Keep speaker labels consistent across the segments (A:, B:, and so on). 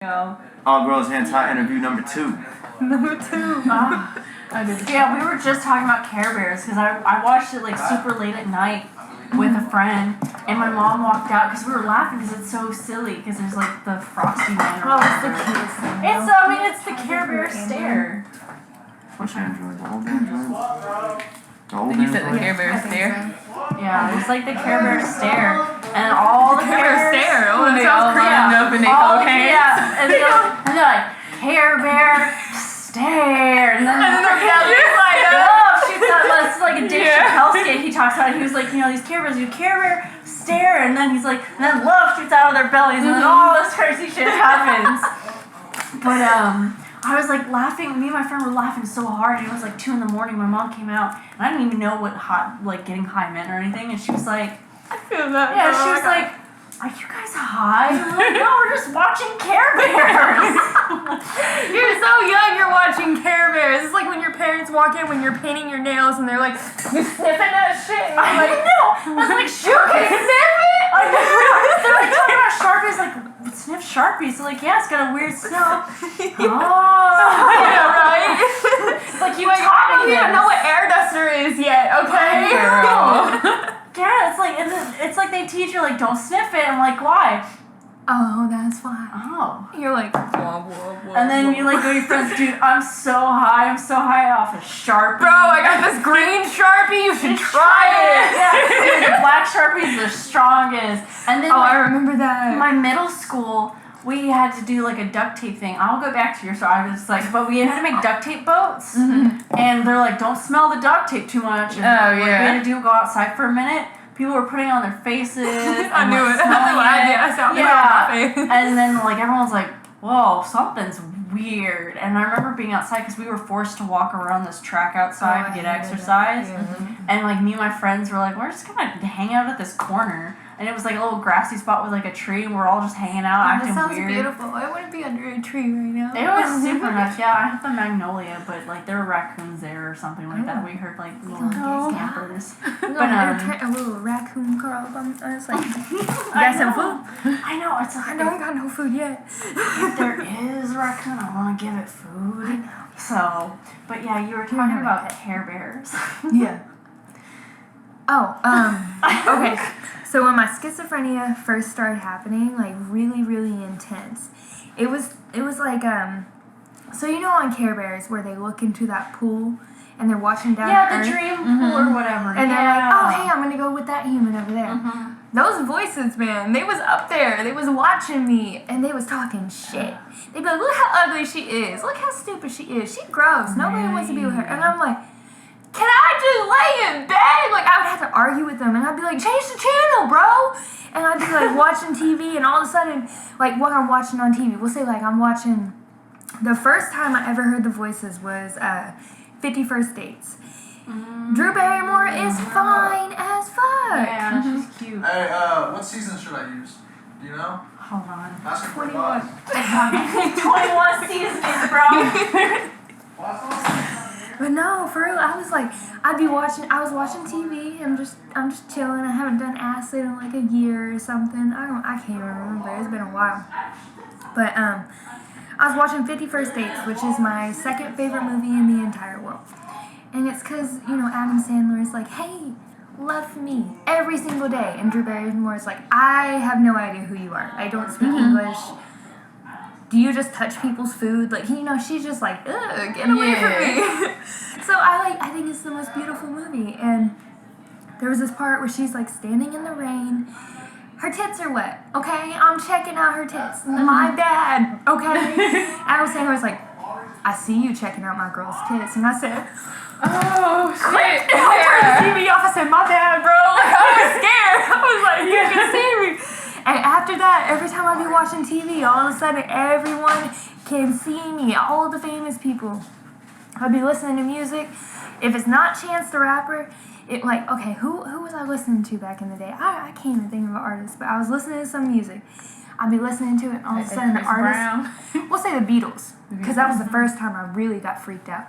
A: All Girls Hentai interview number 2.
B: Yeah, we were just talking about Care Bears because I watched it like super late at night with a friend, and my mom walked out because we were laughing because it's so silly because there's like the Frosty Man.
C: Oh, it's the cutest thing.
B: It's the Care Bear stare.
A: Which Android? The old Android? The old
C: You said
A: Android?
C: the Care Bear stare.
B: Yeah, it's like the Care Bear stare, and all the
C: Care Bear
B: Bears.
C: stare. Oh, they all lined up and they hold hands.
B: Yeah, and they're like Care Bear stare, and then it's like a Dave Chappelle skit. He talks about it. He was like, these Care Bears do Care Bear stare, and then he's like, and then love shoots out of their bellies, and then all this crazy shit happens. But I was like laughing. Me and my friend were laughing so hard. It was like 2 a.m. My mom came out, and I didn't even know what getting high meant or anything. And she was like,
C: I feel that.
B: yeah, she was like, are you guys high? I'm like, no, we're just watching Care Bears.
C: You're so young, you're watching Care Bears. It's like when your parents walk in when you're painting your nails and they're like, you sniffing that shit? And I'm like,
B: no. I was like, you can sniff it? They're like talking about Sharpies, like, sniff Sharpies. So like, yeah, it's got a weird smell.
C: yeah, right?
B: It's like you
C: like, I don't even know what air duster is yet, okay?
B: Girl. Yeah, it's like they teach you like don't sniff it. I'm like, why?
C: Oh, that's fine.
B: Oh.
C: You're like, whoa, whoa, whoa.
B: And then you like go to your friends, dude, I'm so high off of Sharpie.
C: Bro, I got this green Sharpie, you should try it.
B: Yeah, the black Sharpie is the strongest. And then
C: I remember that.
B: In my middle school, we had to do like a duct tape thing. I'll go back to your story. I was like, but we had to make duct tape boats. And they're like, don't smell the duct tape too much. And we had to go outside for a minute. People were putting it on their faces.
C: I knew it. That's what I did. I saw it on my face.
B: And then like everyone's like, whoa, something's weird. And I remember being outside because we were forced to walk around this track outside to get exercise. And like me and my friends were like, we're just gonna hang out at this corner. And it was like a little grassy spot with like a tree, and we're all just hanging out, acting
C: that sounds
B: weird.
C: Beautiful. I want to be under a tree right now.
B: It was super nice. Yeah, I have the magnolia, but like there were raccoons there or something like that. We heard like little scampers.
C: But a little raccoon curl up. I was like, you got some food?
B: I know. It's like,
C: I don't got no food yet.
B: If there is a raccoon, I want to give it food. I know. So, but yeah, you were talking about Care Bears.
C: Yeah. Oh, okay. So when my schizophrenia first started happening, like really, really intense, it was like, so on Care Bears where they look into that pool and they're watching down
B: the dream pool or whatever.
C: And they're like, oh, hey, I'm going to go with that human over there. Those voices, man, they was up there. They was watching me and they was talking shit. They'd be like, look how ugly she is. Look how stupid she is. She gross. Nobody wants to be with her. And I'm like, can I just lay in bed? Like, I would have to argue with them, and I'd be like, change the channel, bro! And I'd be like watching TV, and all of a sudden, like what I'm watching on TV, we'll say like I'm watching, the first time I ever heard the voices was 50 First Dates. Drew Barrymore is fine as fuck.
B: Yeah, she's cute.
D: Hey, what season should I use? Do you know?
B: Hold on.
D: Ask her for
C: 21.
D: advice.
B: 21 seasons, bro.
C: But no, for real, I was watching TV, I'm just chilling, I haven't done acid in like a year or something, I can't remember, it's been a while, but, I was watching 50 First Dates, which is my second favorite movie in the entire world, and it's cause, Adam Sandler is like, hey, love me, every single day, and Drew Barrymore is like, I have no idea who you are, I don't speak English, do you just touch people's food? Like, she's just like, ugh, get away from me. So I think it's the most beautiful movie. And there was this part where she's like standing in the rain. Her tits are wet, okay? I'm checking out her tits. My bad, okay? Adam Sandler was like, I see you checking out my girl's tits. And I said, oh, shit. And I turned the TV off. I said, my bad, bro. Like, I was scared. I was like, you can see me. And after that, every time I be watching TV, all of a sudden, everyone can see me. All of the famous people. I'll be listening to music. If it's not Chance the Rapper, okay, who was I listening to back in the day? I can't even think of an artist, but I was listening to some music. I'd be listening to it, and all of a sudden, the artist, we'll say the Beatles, because that was the first time I really got freaked out.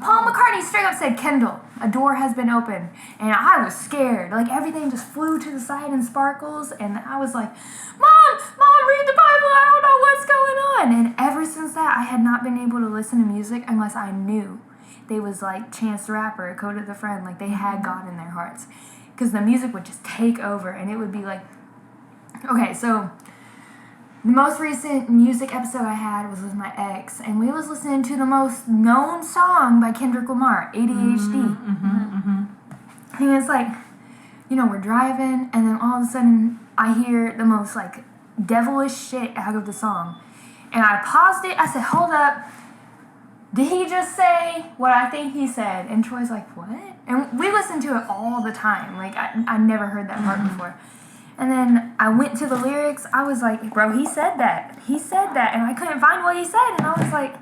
C: Paul McCartney straight up said, "Kendall, a door has been opened." And I was scared. Like, everything just flew to the side in sparkles. And I was like, Mom, read the Bible. I don't know what's going on. And ever since that, I had not been able to listen to music unless I knew they was like Chance the Rapper, Coda the Friend. Like, they had God in their hearts. Because the music would just take over. And it would be like, okay, so the most recent music episode I had was with my ex, and we was listening to the most known song by Kendrick Lamar, ADHD. And it's like, you know, we're driving, and then all of a sudden I hear the most like devilish shit out of the song. And I paused it, I said, hold up, did he just say what I think he said? And Troy's like, what? And we listen to it all the time. Like, I never heard that part before. And then I went to the lyrics. I was like, bro, he said that. He said that. And I couldn't find what he said. And I was like,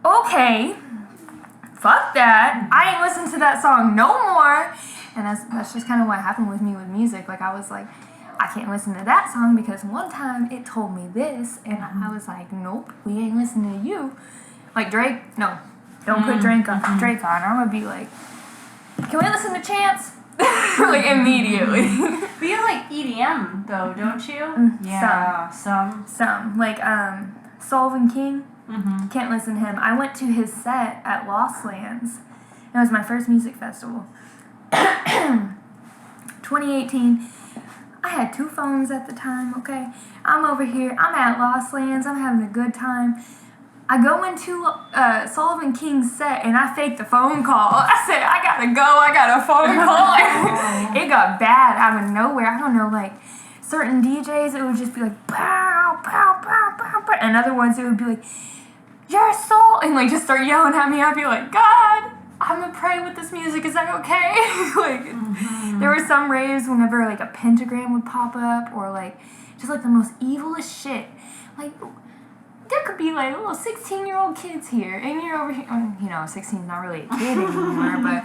C: okay, fuck that. I ain't listened to that song no more. And that's just kind of what happened with me with music. Like, I was like, I can't listen to that song because one time it told me this. And I was like, nope, we ain't listening to you. Like, Drake, no. Don't put Drake on. I'm going to be like, can we listen to Chance? Like, immediately.
B: But you like EDM though, don't you? Yeah, some. Like,
C: Sullivan King. Can't listen to him. I went to his set at Lost Lands. It was my first music festival. 2018. I had 2 phones at the time, okay? I'm over here. I'm at Lost Lands. I'm having a good time. I go into Sullivan King's set and I faked the phone call. I said, I gotta go, I got a phone call. It got bad out of nowhere. I don't know, like, certain DJs, it would just be like, pow, pow, pow, pow, pow. And other ones, it would be like, your soul, and like just start yelling at me. I'd be like, God, I'm gonna pray with this music, is that okay? Like, there were some raves whenever like a pentagram would pop up, or like, just like the most evilest shit. Like, there could be like little 16-year-old kids here, and you're over here. You know, 16 is not really a kid anymore, but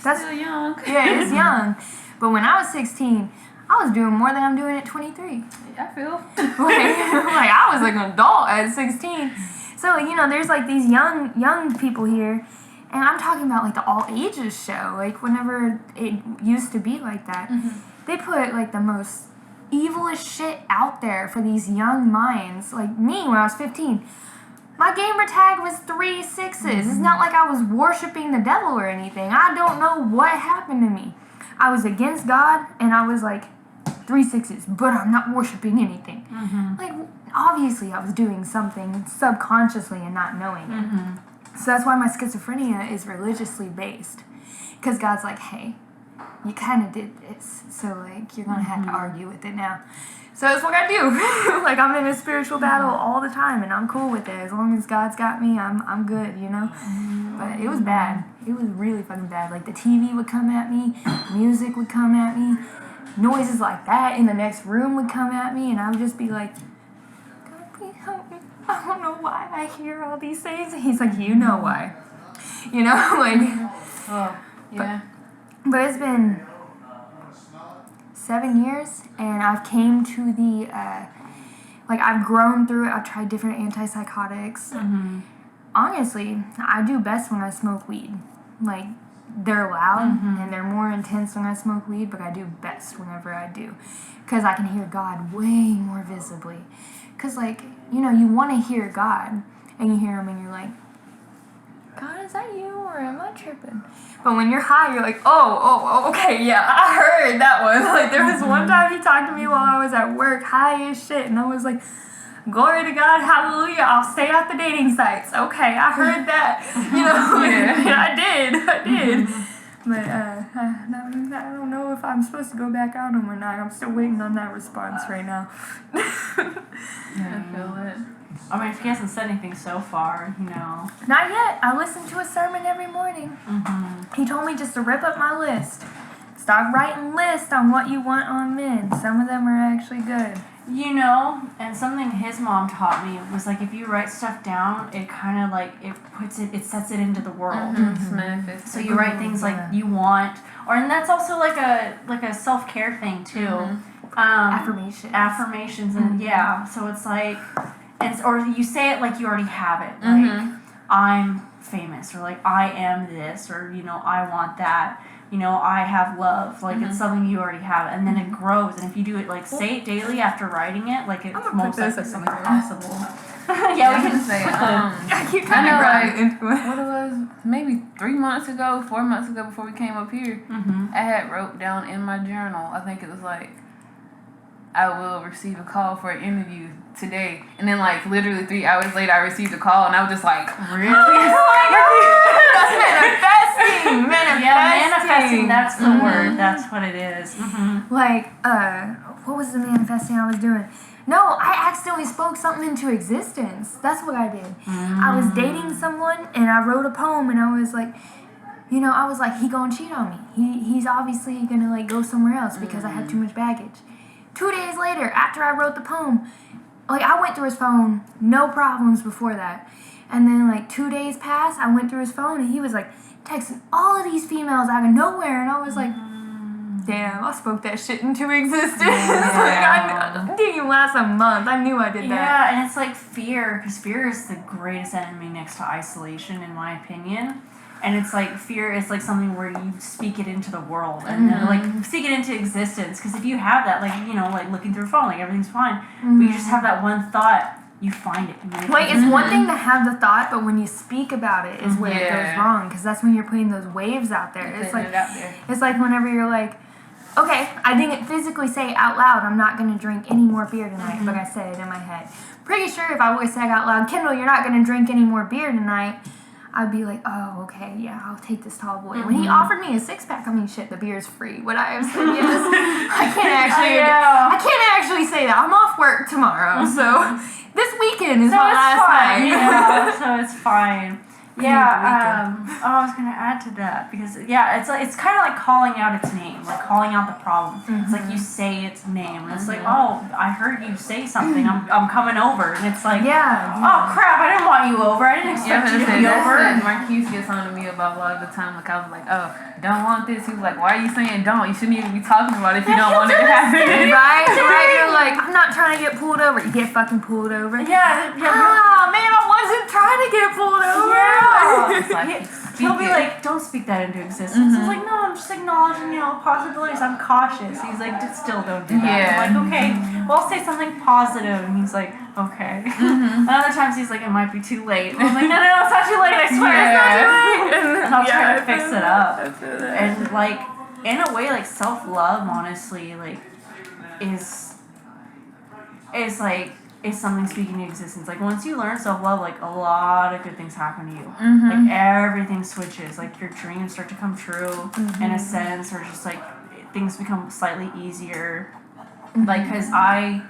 C: that's
B: still young.
C: Yeah, it's young. But when I was 16, I was doing more than I'm doing at 23.
B: I feel.
C: like I was like an adult at 16. So, you know, there's like these young people here, and I'm talking about like the all ages show. Like, whenever it used to be like that, they put like the most evilest shit out there for these young minds. Like me, when I was 15, my gamer tag was 3 6s. It's not like I was worshiping the devil or anything. I don't know what happened to me. I was against God, and I was like 3 6s, but I'm not worshiping anything. Like, obviously I was doing something subconsciously and not knowing it. So that's why my schizophrenia is religiously based, because God's like, hey, you kind of did this, so like, you're gonna have to argue with it now. So that's what I do. Like, I'm in a spiritual battle all the time, and I'm cool with it. As long as God's got me, I'm good, you know? But it was bad. It was really fucking bad. Like, the TV would come at me, music would come at me, noises like that in the next room would come at me, and I would just be like, God, please help me. I don't know why I hear all these things. And he's like, you know why. You know? Like,
B: Oh, yeah.
C: but it's been 7 years, and I've came to the, like, I've grown through it. I've tried different antipsychotics. Honestly, I do best when I smoke weed. Like, they're loud, and they're more intense when I smoke weed, but I do best whenever I do. Because I can hear God way more visibly. Because, like, you know, you want to hear God, and you hear him, and you're like, God, is that you, or am I tripping? But when you're high, you're like, oh, okay, yeah, I heard that one. Like, there was one time he talked to me while I was at work, high as shit, and I was like, glory to God, hallelujah, I'll stay off the dating sites. Okay, I heard that. You know, I did. But I don't know if I'm supposed to go back on them or not. I'm still waiting on that response right now.
B: I feel it. I mean, if he hasn't said anything so far, you know.
C: Not yet. I listen to a sermon every morning. He told me just to rip up my list. Stop writing lists on what you want on men. Some of them are actually good.
B: You know, and something his mom taught me was like, if you write stuff down, it kind of like, it sets it into the world. So you write things like you want, and that's also like a self-care thing too. Affirmations, and yeah. So it's like, or you say it like you already have it. Like, I'm famous, or like I am this, or I want that. I have love. Like it's something you already have, and then it grows. And if you do it, like say it daily after writing it, like it's most likely something possible. Yeah, we can
E: say
C: I keep
E: I
C: trying to
E: know,
C: grab
E: like,
C: it into it.
E: what it was, maybe 3 months ago, 4 months ago, before we came up here, I had wrote down in my journal, I think it was like, I will receive a call for an interview today. And then like literally 3 hours later I received a call and I was just like,
B: really?
C: That's manifesting.
B: Yeah, manifesting. That's the word. That's what it is.
C: Like, what was the manifesting I was doing? No, I accidentally spoke something into existence. That's what I did. I was dating someone and I wrote a poem and I was like, he gonna cheat on me. He's obviously gonna like go somewhere else because I had too much baggage. 2 days later, after I wrote the poem, like I went through his phone, no problems before that. And then like 2 days passed, I went through his phone and he was like texting all of these females out of nowhere, and I was like, damn, I spoke that shit into existence.
B: Yeah.
C: Like, it didn't even last a month. I knew I did that.
B: Yeah, and it's like fear, because fear is the greatest enemy next to isolation, in my opinion. And it's like fear is like something where you speak it into the world and then, like speak it into existence. Because if you have that, like like looking through a phone, like everything's fine, but you just have that one thought, you find it.
C: Like it's one thing to have the thought, but when you speak about it is where it goes wrong. Because that's when you're putting those waves out there. It's like whenever you're like, okay, I didn't physically say out loud, I'm not going to drink any more beer tonight, but I said it in my head. Pretty sure if I would have said out loud, Kendall, you're not going to drink any more beer tonight, I'd be like, oh, okay, yeah, I'll take this tall boy. When he offered me a 6-pack, I mean, shit, the beer's free. Would I have said yes? I can't actually say that. I'm off work tomorrow, so this weekend is my last night.
B: So it's fine. Yeah, I was gonna add to that because it's kind of like calling out its name, like calling out the problem. It's like you say its name, and it's like, oh, I heard you say something. I'm coming over, and it's like, oh crap, I didn't want you over. I didn't expect you to be over.
E: Marquise gets on to me about a lot of the time. Like I was like, oh, don't want this. He was like, why are you saying don't? You shouldn't even be talking about it if you don't want it to happen.
C: Right? You're like, I'm not trying to get pulled over. You get fucking pulled over.
B: Yeah.
C: Man, I wasn't trying to get pulled over.
B: It's like, he'll be like, don't speak that into existence. It's like, no, I'm just acknowledging, possibilities. I'm cautious. He's like, just still don't do that. I'm like, okay, well, I'll say something positive. And he's like, okay. And other times he's like, it might be too late. And I'm like, no, it's not too late. I swear it's not too late. And I'll try to fix it up. And like, in a way, like self-love, honestly, like, is something speaking into existence. Like once you learn self-love, like a lot of good things happen to you. Like everything switches. Like your dreams start to come true in a sense, or just like things become slightly easier. Like because I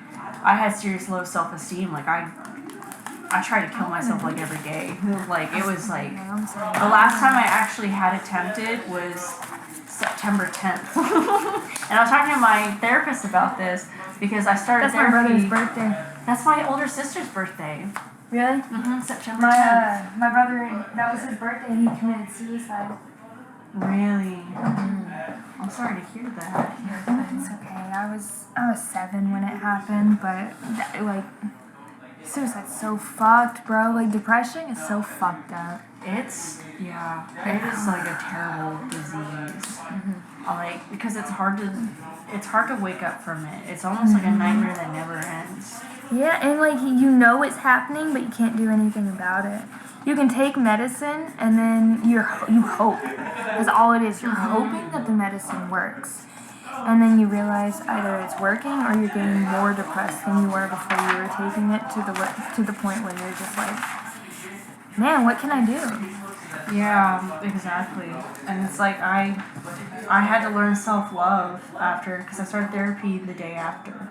B: had serious low self-esteem. Like I tried to kill myself like every day. Like it was like the last time I actually had attempted was September 10th. And I was talking to my therapist about this because I started therapy.
C: That's my brother's birthday.
B: That's my older sister's birthday.
C: Really?
B: September 10th.
C: My brother, that was his birthday and he committed suicide.
B: Really? I'm sorry to hear that.
C: It's okay. I was 7 when it happened, but suicide's so fucked, bro. Like depression is so fucked up.
B: It is like a terrible disease. Like because it's hard to wake up from it. It's almost like a nightmare that never ends.
C: Yeah, and like it's happening, but you can't do anything about it. You can take medicine, and then you hope. That's all it is. You're hoping that the medicine works. And then you realize either it's working or you're getting more depressed than you were before you were taking it to the point where you're just like, man, what can I do?
B: Yeah, exactly. And it's like I had to learn self-love after, because I started therapy the day after.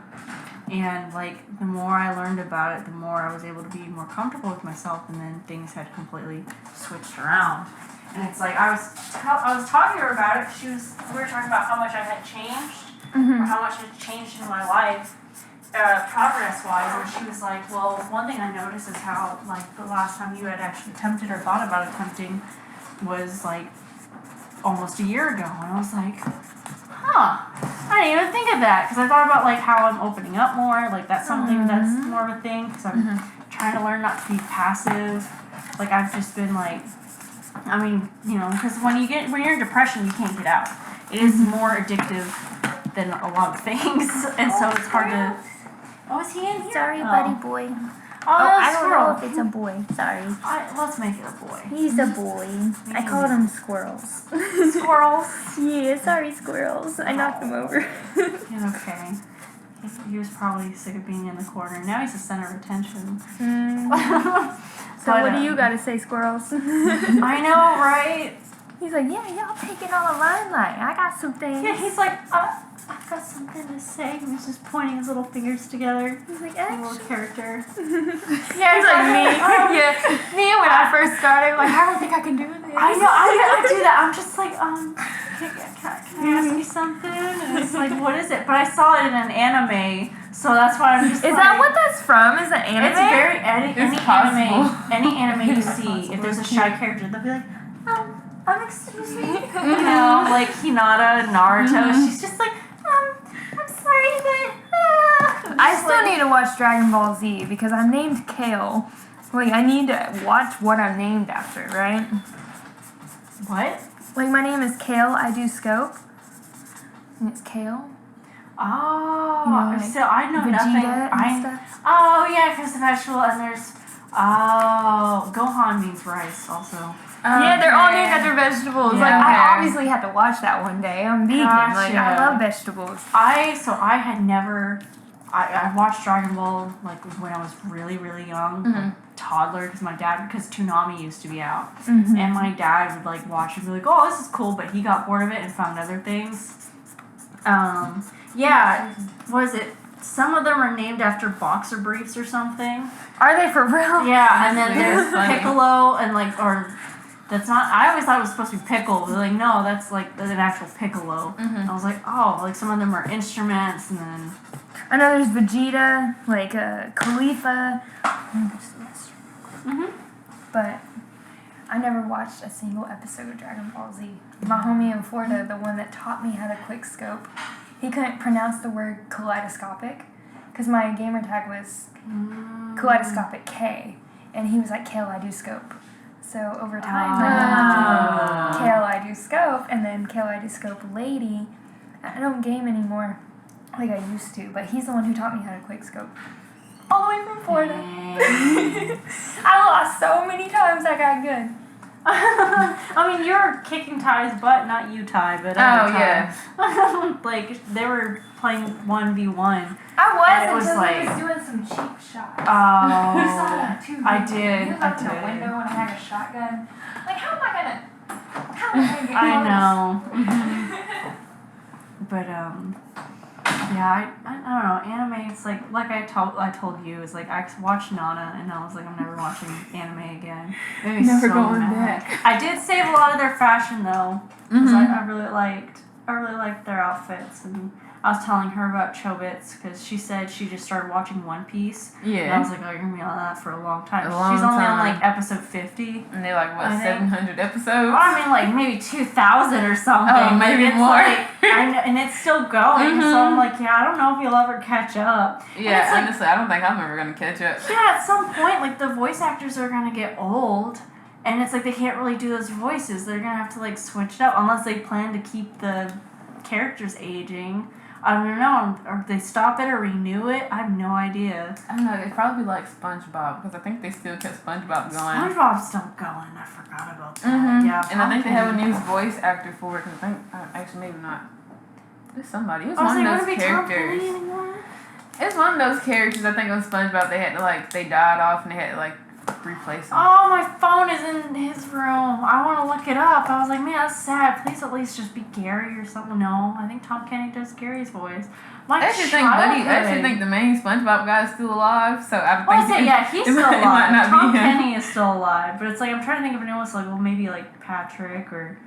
B: And like the more I learned about it, the more I was able to be more comfortable with myself, and then things had completely switched around. And it's like I was talking to her about it. We were talking about how much I had changed, or how much had changed in my life, progress-wise. And she was like, "Well, one thing I noticed is how like the last time you had actually attempted or thought about attempting was like almost a year ago." And I was like, "Huh, I didn't even think of that," because I thought about like how I'm opening up more. Like that's something that's more of a thing, because I'm trying to learn not to be passive. Like I've just been like I mean, because when you're in depression, you can't get out. It is more addictive than a lot of things, and so it's hard to. Oh, is he in here?
C: Sorry, buddy boy.
B: Oh,
C: I don't
B: squirrel.
C: know if it's a boy. Sorry.
B: Let's make it a boy.
C: He's a boy. I called him squirrels.
B: Squirrels.
C: Yeah, sorry, squirrels. I knocked him over.
B: He's okay. He was probably sick of being in the corner. Now he's the center of attention.
C: So what do you got to say, squirrels?
B: I know, right?
C: He's like, yeah, y'all taking all the limelight. I got some things.
B: Yeah, he's like, I've got something to say. He's just pointing his little fingers together.
C: He's like,
B: A little character.
C: yeah, he's like me. Yeah, me when I first started. Like, I don't think I can do this.
B: I know, I do that. I'm just like, can I ask you something? And it's like, what is it? But I saw it in an anime, so that's why I'm just
C: Is that what that's from? Is it anime?
B: It's very, any anime you
E: It's
B: see, if there's a shy character, they'll be like, excuse me. Like Hinata, Naruto, she's just like, I'm sorry, but,
C: I still need to watch Dragon Ball Z because I'm named Kale. Like, I need to watch what I'm named after, right?
B: What?
C: Like, my name is Kale, I do scope. And it's Kale.
B: Oh,
C: like
B: so I know
C: Vegeta
B: nothing.
C: and stuff.
B: Oh, yeah, because the vegetable, and there's, Gohan means rice, also.
C: Yeah, they're all named after vegetables.
B: Yeah,
C: like, I
E: okay.
C: obviously had to watch that one day. I'm vegan. Like, I
B: Gotcha.
C: love vegetables.
B: I had never, I watched Dragon Ball, like, when I was really, really young, like, toddler, because Toonami used to be out, and my dad would, like, watch and be like, oh, this is cool, but he got bored of it and found other things. Yeah, what is it? Some of them are named after boxer briefs or something.
C: Are they for real?
B: Yeah, and then there's
E: funny.
B: Piccolo, and, like, or... That's not. I always thought it was supposed to be pickle. But like, no, that's like an actual piccolo. I was like, oh, like some of them are instruments, and then.
C: I know there's Vegeta, like Khalifa. But I never watched a single episode of Dragon Ball Z. My homie in Florida, the one that taught me how to quick scope, he couldn't pronounce the word kaleidoscopic because my gamer tag was kaleidoscopic K, and he was like, Kale, I do scope. So over time, I learned Kale, I do scope, and then Kale, I do scope lady. I don't game anymore like I used to, but he's the one who taught me how to quick scope. All the way from Florida. I lost so many times I got good.
B: I mean, you're kicking Ty's butt, not you, Ty, but
E: yeah.
B: like they were playing 1v1.
C: I was
B: And it was
C: until
B: like-
C: he was doing some cheap shots.
B: Oh,
C: You saw that too.
B: I
C: didn't you?
B: did.
C: He was
B: I
C: up in the
B: did.
C: window and I had a shotgun. Like, how am I gonna get
B: I
C: close?
B: know. But yeah, I don't know. Anime, it's like I told you, it's like I watched Nana and I was like, I'm never watching anime again. It made me
E: Never
B: so
E: going
B: mad.
E: back.
B: I did save a lot of their fashion though, because I really liked their outfits, and I was telling her about Chobits because she said she just started watching One Piece. And I
E: Yeah.
B: was like, oh, you're gonna be on that for a long time.
E: A long
B: She's only on
E: time.
B: like episode 50.
E: And they're like, what,
B: I think-
E: 700 episodes?
B: Well, I mean, like maybe 2,000 or something.
E: Oh, maybe
B: it's
E: more.
B: Like, I know, and it's still going. So I'm like, yeah, I don't know if you'll ever catch up. And
E: Yeah,
B: it's like,
E: honestly, I don't think I'm ever going to catch up.
B: yeah, at some point, like the voice actors are gonna get old, and it's like they can't really do those voices. They're gonna have to like switch it up unless they plan to keep the characters aging. I don't know, or if they stop it or renew it. I have no idea.
E: I don't know, it'd probably be like SpongeBob, because I think they still kept SpongeBob going.
B: SpongeBob's still going. I forgot about that. Yeah,
E: And I think they have a
B: Pumpkin.
E: new voice actor for it, because I think, actually maybe not. There's somebody. It was
B: I was
E: one
B: like,
E: of
B: would it
E: those
B: be Tom
E: characters.
B: Kenny anymore?
E: It was one of those characters, I think on SpongeBob, they had to like, they died off and they had to like replace them.
B: Oh, my phone is in his room. I want to look it up. I was like, man, that's sad. Please at least just be Gary or something. No, I think Tom Kenny does Gary's voice.
E: I actually think the main SpongeBob guy is still alive, so I think
B: Well, I say, yeah, he's still
E: it might
B: alive.
E: not
B: Tom
E: be him.
B: Kenny is still alive, but it's like I'm trying to think of anyone else. Like, well, maybe like Patrick or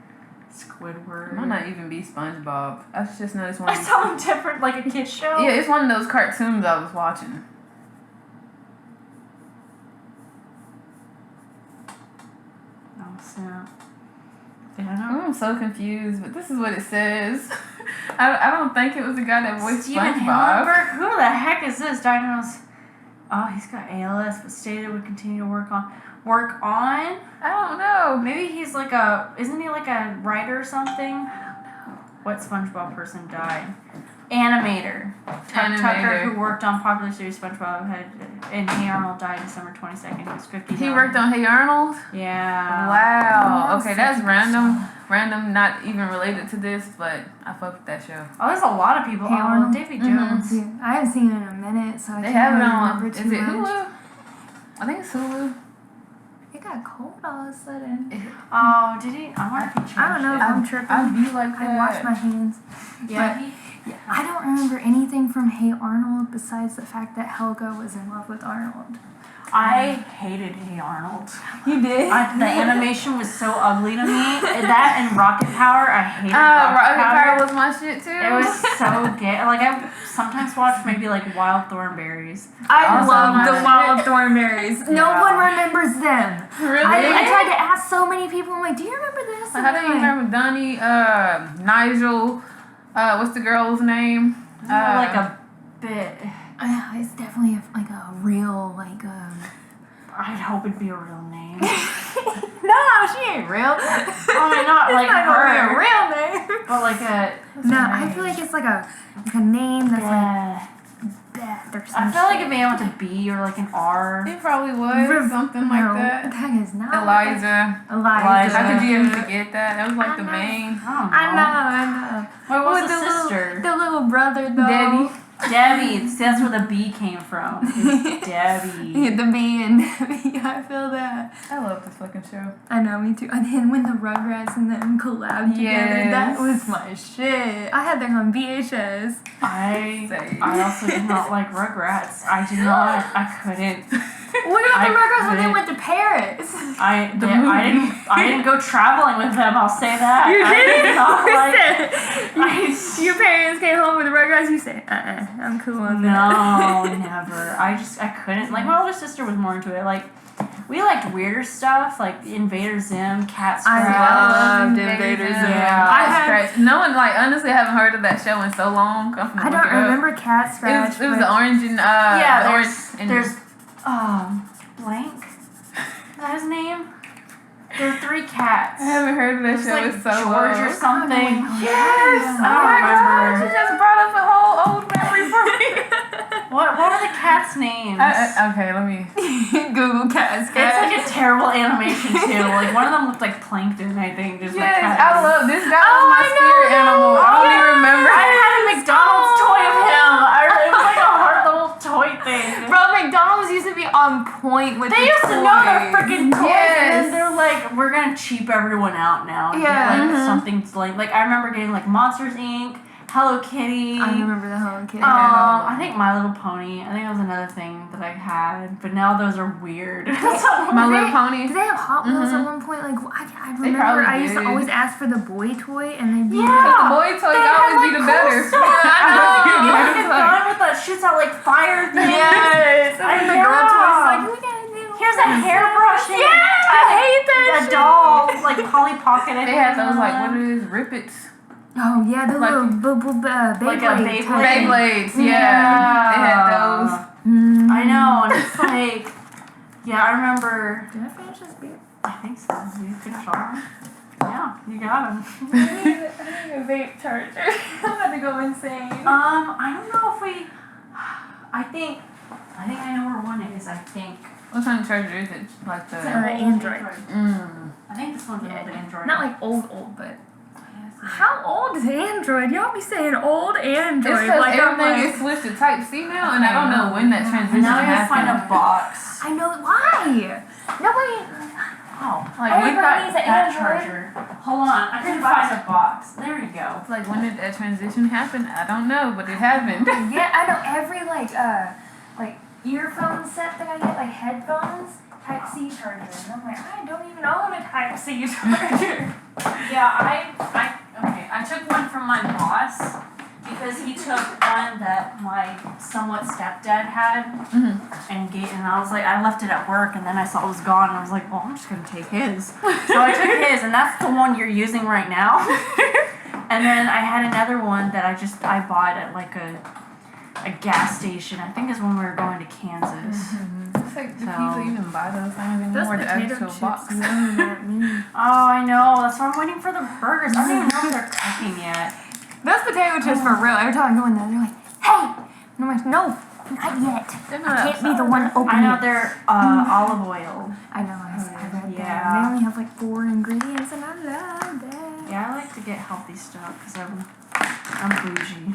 B: Squidward.
E: It might not even be SpongeBob. I just noticed one.
B: Or something different, like a kid's show.
E: Yeah, it's one of those cartoons I was watching.
B: Oh snap! Yeah.
E: I'm so confused, but this is what it says. I don't think it was the guy that voiced
B: Steven
E: SpongeBob.
B: Hillenburg? Who the heck is this? Diagnosed Oh, he's got ALS, but stated would continue to work on. I
E: don't know.
B: Maybe he's like isn't he like a writer or something? I don't know. What SpongeBob person died? Animator. Tucker, who worked on popular series SpongeBob, and Hey Arnold died December 22nd. He was 59.
E: He worked on Hey Arnold?
B: Yeah.
E: Wow. Okay, that's random. Random, not even related to this, but I fuck with that show.
B: Oh, there's a lot of people.
C: Hey Arnold.
B: Davy Jones.
C: I haven't seen it in a minute, so I
E: They
C: can't
E: have it
C: really
E: on.
C: remember
E: Is
C: too
E: it
C: much.
E: Hulu? I think it's Hulu.
C: It got cold all of a sudden.
B: Oh, did he? I wonder if he changed
C: I don't know if
B: it.
C: I'm tripping.
E: I'd be like that.
C: I wash my hands.
B: Yeah.
C: I don't remember anything from Hey Arnold besides the fact that Helga was in love with Arnold.
B: I hated Hey Arnold.
C: You did?
B: The animation was so ugly to me. That and Rocket Power, I hated
E: Rocket Power was my shit too.
B: It was so gay. Like I sometimes watch maybe like Wild Thornberries.
C: I
E: Also
C: love the
E: my
C: Wild Thornberries. No
B: Yeah.
C: one remembers them.
E: Really?
C: I tried to ask so many people. I'm like, do you remember this?
E: How do you remember Donnie, Nigel, what's the girl's name?
B: Like a bit.
C: It's definitely like a real
B: I'd hope it'd be a real name.
C: No, she ain't real.
B: I mean, not like
C: not gonna be a
B: her,
C: real name.
B: but like a.
C: No, I feel like it's like a name that's
B: Yeah.
C: like Beth or
B: I
C: something.
B: feel like it began with a B or like an R.
E: It probably was something like that.
C: That is not.
E: Eliza.
C: Eliza.
E: How could you even forget that? That was like the
C: I know.
E: main.
B: I don't know.
C: I know.
B: What was
C: With
B: the sister?
C: The little brother though.
E: Debbie.
B: Debbie. See, that's where the B came from. It's Debbie.
C: Yeah, the B and Debbie. I feel that.
E: I love this fucking show.
C: I know, me too. And then when the Rugrats and them collabed together,
E: Yes.
C: that was my shit. I had them on VHS.
E: Same.
B: I also did not like Rugrats. I couldn't.
C: What about the
B: I
C: Rugrats when they
B: couldn't.
C: went to Paris?
B: I didn't go traveling with them. I'll say that.
C: You
B: I
C: did?
B: did not like.
C: Your parents came home with the Rugrats. You said, I'm cool on that.
B: No, never. I couldn't. Like my older sister was more into it. Like we liked weirder stuff, like Invader Zim, Cat Scratch.
C: I loved
E: Invader
C: Invader
E: Zim.
C: Zim.
B: Yeah.
E: No one, like, honestly, I haven't heard of that show in so long.
C: I don't remember Cat Scratch.
E: It was the orange and
B: Yeah,
E: the
B: there's blank. Is that his name? There are 3 cats.
E: I haven't heard of that
B: It's
E: show
B: like
E: in so
B: George
E: long.
B: or something.
E: Yes!
B: I
E: Oh my
B: don't
E: gosh,
B: remember.
E: you just brought up a whole old memory for me.
B: What are the cats' names?
E: Okay, let me.
C: Google Cat
B: It's
C: Scratch.
B: like a terrible animation too. Like one of them looked like plankton, I think. Just
E: Yes,
B: like
E: I love this guy. Was my
C: I know
E: spirit
C: him.
E: animal. I don't even remember.
B: I had a McDonald's toy of him. It was like a hard little toy thing.
C: Bro, McDonald's used to be on point with
B: They
C: the
B: used to know their freaking toys, and
E: Yes.
B: then they're like, "We're gonna cheap everyone out now." And
C: Yeah.
B: get, like something like I remember getting like Monsters Inc., Hello Kitty.
C: I remember the Hello Kitty.
B: I think My Little Pony. I think that was another thing that I had, but now those are weird.
E: My Little Pony.
C: Did they have Hot Wheels at one point? Like I
E: They
C: remember
E: probably
C: I used to
E: did.
C: always ask for the boy toy, and they'd be
B: Yeah.
E: But the boy toys
B: They
E: always
B: had,
E: be the better.
B: Cool stuff.
E: Yeah, I know.
B: You
E: Yeah.
B: like a gun with that shoots out like fire things.
C: Yes.
B: I
C: And the
B: know.
C: girl toys like we gotta do.
B: Here's a hairbrush.
C: Yeah, I hate that
B: A
C: shit.
B: doll, like Polly Pocket. I
E: They
B: think
E: had
B: was
E: those like
B: one.
E: what are these Rippets?
C: Oh yeah, the
E: Like-
C: little Beyblade.
B: Like a Beyblade.
E: Beyblades. Yeah.
B: Yeah.
E: They had those.
B: I know, and it's like, yeah, I remember.
C: Did I finish this beer?
B: I think so. You finished all of them? Yeah, you got them.
C: I need a vape charger. I'm about to go insane.
B: I don't know if we. I think I know where one is. I think.
E: What kind of charger is it? Like the.
C: Android.
B: I think this one's an old Android.
C: Not like old, but how old is Android? Y'all be saying old Android.
E: It's because
C: like I'm
E: everything
C: like,
E: is switched to Type C now, and I don't know when that transition
B: Now I gotta find a
E: happened.
B: box.
C: I know why. Nobody.
B: Oh,
E: Like
B: we've
C: Everybody
B: got
C: needs an
B: that
C: Android.
B: charger. Hold on, I can find a box. There you go.
E: It's like when did that transition happen? I don't know, but it happened.
C: Yeah, I know every like earphone set that I get, like headphones, Type C charger, and I'm like, I don't even own a Type C charger.
B: Yeah, I took one from my boss because he took one that my somewhat stepdad had and I was like, I left it at work and then I saw it was gone and I was like, well, I'm just gonna take his. So I took his and that's the one you're using right now. And then I had another one that I bought at like a gas station. I think is when we were going to Kansas.
E: It's like, do
B: So-
E: people even buy those things
C: Those
E: anymore? The
C: potato
E: actual
C: chips
E: box.
C: weren't that many.
B: Oh, I know. That's why I'm waiting for the burgers. I don't even know if they're cooking yet.
C: Those potato chips for real. Every time I go in there, they're like, "Hey," and I'm like, "No, not yet.
E: They're
C: I
E: not
C: can't be the one opening
B: I know
C: it."
B: they're olive oil.
C: I know. I read
B: Yeah.
C: that. They only have like 4 ingredients, and I love that.
B: Yeah, I like to get healthy stuff because I'm bougie.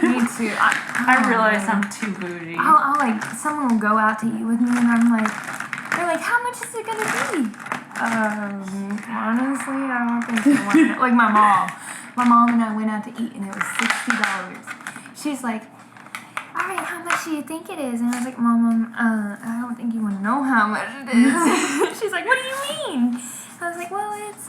C: Me too.
B: I realize I'm too bougie.
C: I'll like, someone will go out to eat with me, and I'm like, they're like, "How much is it gonna be?" Honestly, I don't think they want it. Like my mom and I went out to eat, and it was $60. She's like, "All right, how much do you think it is?" And I was like, "Mom, I don't think you want to know how much it is." She's like, "What do you mean?" I was like, "Well, it's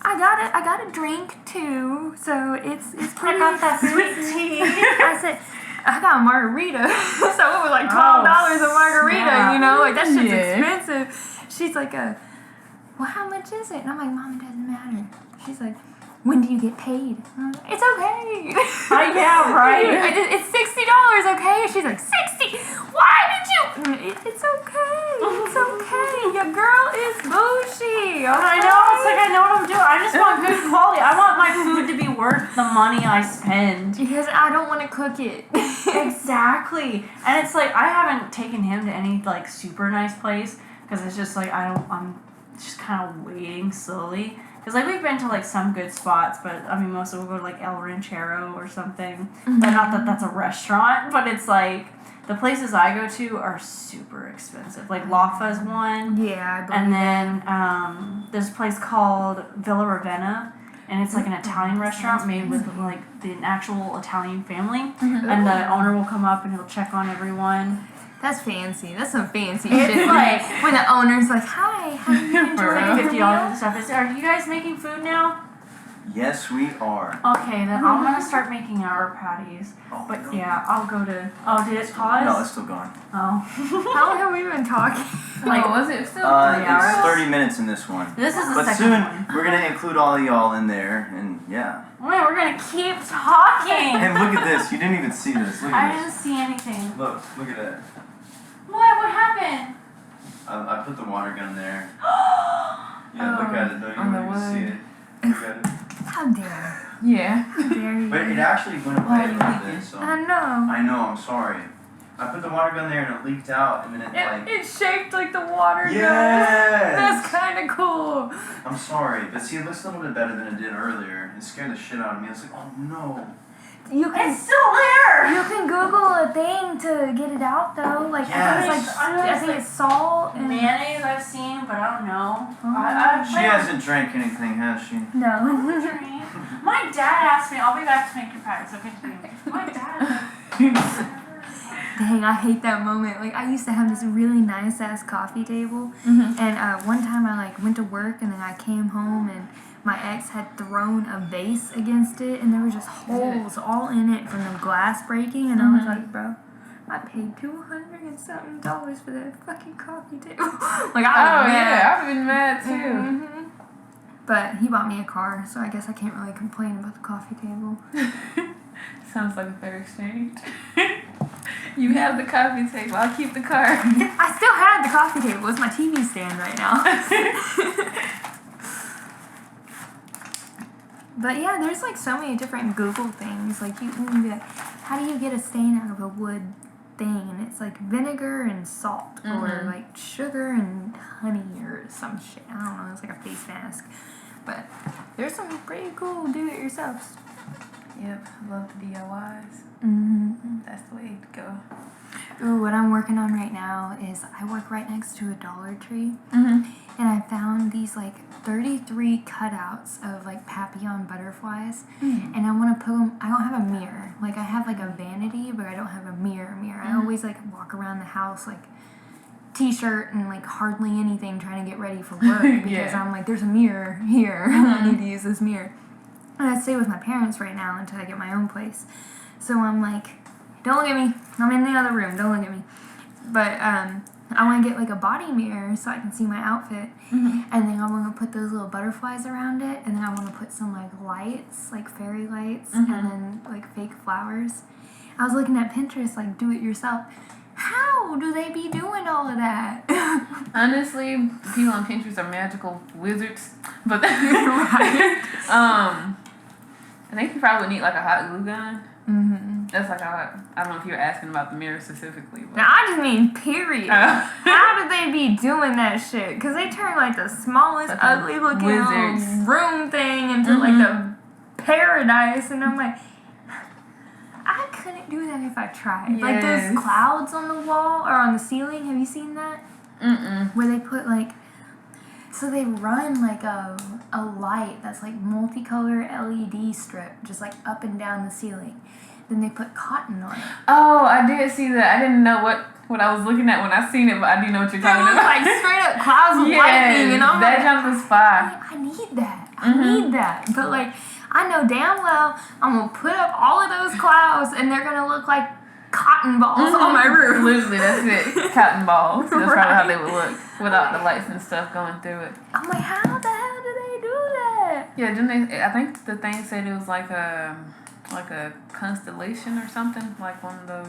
C: I got a drink too, so it's pretty."
B: I got that sweet tea.
C: I said, "I got a margarita," so it was like $12 a margarita.
B: snap.
C: You know, like that shit's
E: Yeah.
C: expensive. She's like, "Well, how much is it?" And I'm like, "Mom, it doesn't matter." She's like, "When do you get paid?" I'm like, "It's okay."
B: Yeah, right.
C: It's $60, okay? She's like, 60? Why did you? It's okay. It's okay. Your girl is bougie.
B: I know. It's like I know what I'm doing. I just want good quality. I want my food to be worth the money I spend.
C: Because I don't want to cook it.
B: Exactly. And it's like I haven't taken him to any like super nice place because it's just like I'm just kind of waiting slowly. Because like we've been to like some good spots, but I mean mostly we'll go to like El Ranchero or something. But not that that's a restaurant, but it's like the places I go to are super expensive. Like Lafa's one.
C: Yeah, I believe
B: And then there's a place called Villa Ravenna, and it's like an Italian restaurant made with like the actual Italian family. And the owner will come up and he'll check on everyone.
C: that's fancy. That's some fancy
B: It's
C: shit.
B: like-
C: when the owner's like, "Hi, how do you enjoy
B: Like
C: your
B: $50
C: meal?"
B: and stuff. Are you guys making food now?
A: Yes, we are.
B: Okay, then I'm gonna start making our patties.
A: Oh,
B: But
A: no.
B: yeah, I'll go to. Oh, did it pause?
A: No, it's still going.
B: Oh.
C: How long have we been talking?
B: Like,
E: was it still 3
B: hours?
E: hours?
A: It's 30 minutes in this one.
B: This is the
A: But
B: second
A: soon,
B: one.
A: we're going to include all of y'all in there, and yeah.
B: Wait, we're gonna keep talking.
A: And look at this. You didn't even see this. Look
B: I
A: at
B: didn't see anything.
A: this. Look at that.
B: What happened?
A: I put the water gun there. Yeah, look at it. Don't you
E: on the
A: want to see
E: wood.
A: it? Look at it.
C: How dare
E: Yeah.
C: How dare you?
A: But it actually went
E: Why
A: away
E: you
A: like
E: leaking?
A: this. So.
C: I know.
A: I know, I'm sorry. I put the water gun there and it leaked out, and then it like.
C: It's shaped like the water gun.
A: Yes!
C: That's kind of cool.
A: I'm sorry, but see, it looks a little bit better than it did earlier. It scared the shit out of me. I was like, oh no.
C: You can
B: It's still there.
C: you can Google a thing to get it out though. Like
A: Yes.
C: I think it's salt and
B: Mayonnaise I've seen, but I don't know.
A: She hasn't drank anything, has she?
C: no.
B: My dad asked me. I'll be back to make your patties. So continue. My dad.
C: Dang, I hate that moment. Like I used to have this really nice ass coffee table, and one time I like went to work and then I came home and my ex had thrown a vase against it and there were just holes all in it from the glass breaking, and I was like, bro, I paid $200 and something for that fucking coffee table. Like I was mad.
E: Yeah, I've been mad too.
C: But he bought me a car, so I guess I can't really complain about the coffee table.
E: Sounds like a fair exchange. You have the coffee table, I'll keep the car.
C: I still had the coffee table. It's my TV stand right now. But yeah, there's like so many different Google things. Like you can be like, how do you get a stain out of a wood thing? And it's like vinegar and salt, or like sugar and honey or some shit. I don't know. It's like a face mask. But there's some pretty cool do-it-yourselfs.
E: Yep, I love the DIYs. That's the way to go.
C: Ooh, what I'm working on right now is I work right next to a Dollar Tree, and I found these like 33 cutouts of like papillon butterflies, and I want to put them. I don't have a mirror. Like I have like a vanity, but I don't have a mirror. I always like walk around the house like t-shirt and like hardly anything, trying to get ready for work because
E: Yeah.
C: I'm like, there's a mirror here. I need to use this mirror. And I stay with my parents right now until I get my own place. So I'm like, don't look at me. I'm in the other room. Don't look at me. But I want to get like a body mirror so I can see my outfit. And then I want to put those little butterflies around it. And then I want to put some like lights, like fairy lights, and then like fake flowers. I was looking at Pinterest, like, do it yourself. How do they be doing all of that?
E: Honestly, people on Pinterest are magical wizards. But
C: Right.
E: I think you probably would need like a hot glue gun.
C: Mm-hmm.
E: That's like I don't know if you were asking about the mirror specifically. But.
C: Now, I just mean, period. How do they be doing that shit? Because they turn, like, the smallest,
E: Like
C: ugly looking
E: wizards.
C: room thing into, like, the paradise. And I'm like, I couldn't do that if I tried. Like,
E: Yes.
C: those clouds on the wall or on the ceiling. Have you seen that?
E: Mm-mm.
C: Where they put, like, so they run, like, a light that's, like, multicolor LED strip just, like, up and down the ceiling. Then they put cotton on it.
E: Oh, I did see that. I didn't know what I was looking at when I seen it, but I do know what you're
C: It
E: talking
C: was,
E: about.
C: like, straight up clouds of lightning. And I'm
E: that
C: like,
E: jump was fire.
C: I need that. I need that. But, like, I know damn well I'm going to put up all of those clouds and they're going to look like cotton balls on my roof.
E: Literally, that's it. Cotton balls. That's probably how
C: Right.
E: they would look without the lights and stuff going through it.
C: I'm like, how the hell do they do that?
E: Yeah, didn't they? I think the thing said it was like a constellation or something, like one of those.